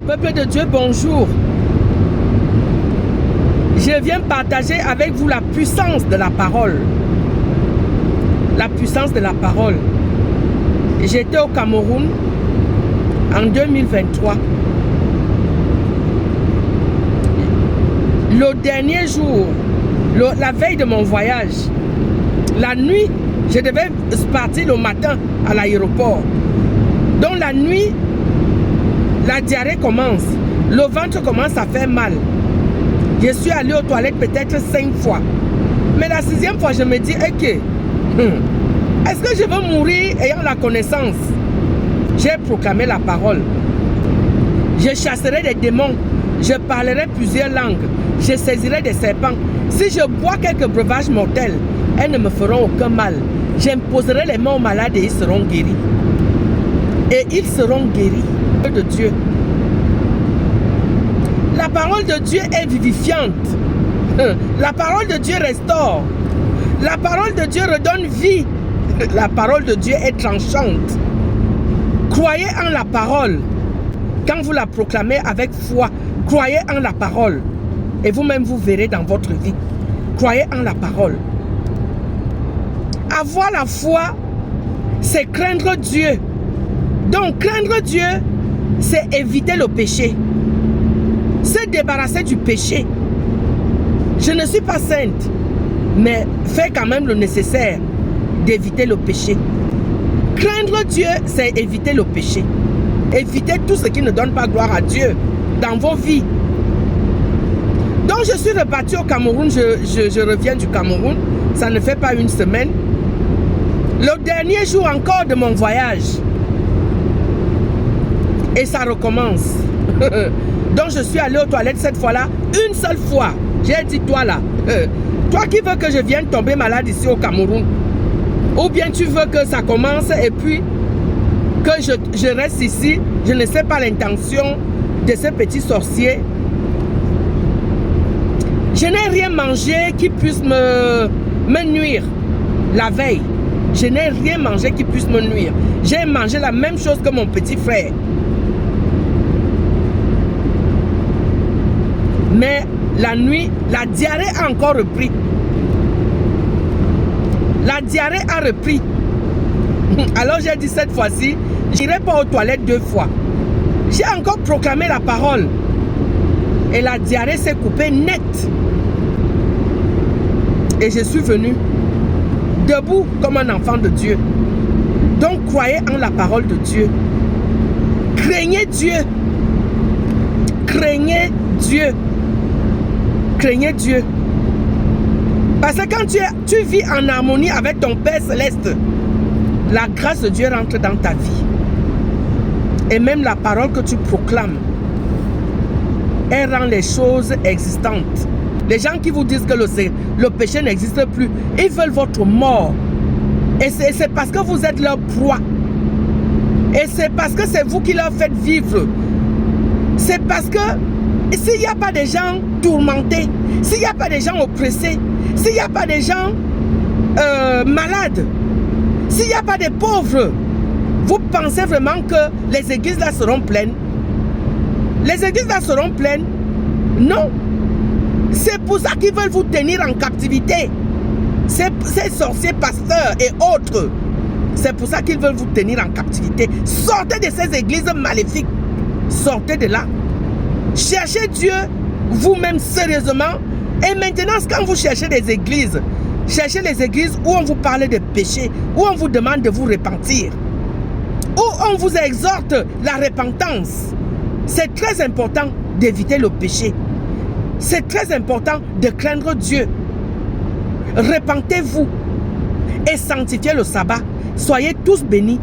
Peuple de Dieu, bonjour. Je viens partager avec vous la puissance de la parole. La puissance de la parole. J'étais au Cameroun en 2023. Le dernier jour, la veille de mon voyage, la nuit, je devais partir le matin à l'aéroport. Donc la nuit, la diarrhée commence. Le ventre commence à faire mal. Je suis allé aux toilettes peut-être 5 fois. Mais la 6e fois, je me dis, ok, est-ce que je veux mourir ayant la connaissance? J'ai proclamé la parole. Je chasserai des démons. Je parlerai plusieurs langues. Je saisirai des serpents. Si je bois quelques breuvages mortels, elles ne me feront aucun mal. J'imposerai les mains aux malades et ils seront guéris. Et ils seront guéris de Dieu. La parole de Dieu est vivifiante. La parole de Dieu restaure. La parole de Dieu redonne vie. La parole de Dieu est tranchante. Croyez en la parole. Quand vous la proclamez avec foi, croyez en la parole. Et vous-même, vous verrez dans votre vie. Croyez en la parole. Avoir la foi, c'est craindre Dieu. Donc, craindre Dieu, c'est éviter le péché. Se débarrasser du péché. Je ne suis pas sainte, mais fais quand même le nécessaire d'éviter le péché. Craindre Dieu, c'est éviter le péché. Éviter tout ce qui ne donne pas gloire à Dieu dans vos vies. Donc je suis reparti au Cameroun, je reviens du Cameroun, ça ne fait pas une semaine. Le dernier jour encore de mon voyage. Et ça recommence. Donc je suis allé aux toilettes cette fois-là, une seule fois. J'ai dit, toi là, toi qui veux que je vienne tomber malade ici au Cameroun, ou bien tu veux que ça commence et puis que je reste ici, je ne sais pas l'intention de ce petit sorcier. Je n'ai rien mangé qui puisse me nuire la veille. Je n'ai rien mangé qui puisse me nuire. J'ai mangé la même chose que mon petit frère. Mais la nuit, la diarrhée a encore repris. La diarrhée a repris. Alors j'ai dit cette fois-ci, je n'irai pas aux toilettes 2 fois. J'ai encore proclamé la parole. Et la diarrhée s'est coupée net. Et je suis venu debout comme un enfant de Dieu. Donc croyez en la parole de Dieu. Craignez Dieu. Craignez Dieu. Craignez Dieu. Parce que quand tu vis en harmonie avec ton Père Céleste, la grâce de Dieu rentre dans ta vie. Et même la parole que tu proclames, elle rend les choses existantes. Les gens qui vous disent que le péché n'existe plus, ils veulent votre mort. Et c'est parce que vous êtes leur proie. Et c'est parce que c'est vous qui leur faites vivre. C'est parce que s'il n'y a pas des gens tourmentés, s'il n'y a pas des gens oppressés, s'il n'y a pas des gens malades, s'il n'y a pas des pauvres, vous pensez vraiment que les églises là seront pleines? Les églises là seront pleines? Non. C'est pour ça qu'ils veulent vous tenir en captivité. Ces sorciers, pasteurs et autres. C'est pour ça qu'ils veulent vous tenir en captivité. Sortez de ces églises maléfiques. Sortez de là. Cherchez Dieu vous-même sérieusement. Et maintenant, quand vous cherchez des églises, cherchez les églises où on vous parle de péché, où on vous demande de vous repentir, où on vous exhorte la repentance. C'est très important d'éviter le péché. C'est très important de craindre Dieu. Repentez-vous et sanctifiez le sabbat. Soyez tous bénis.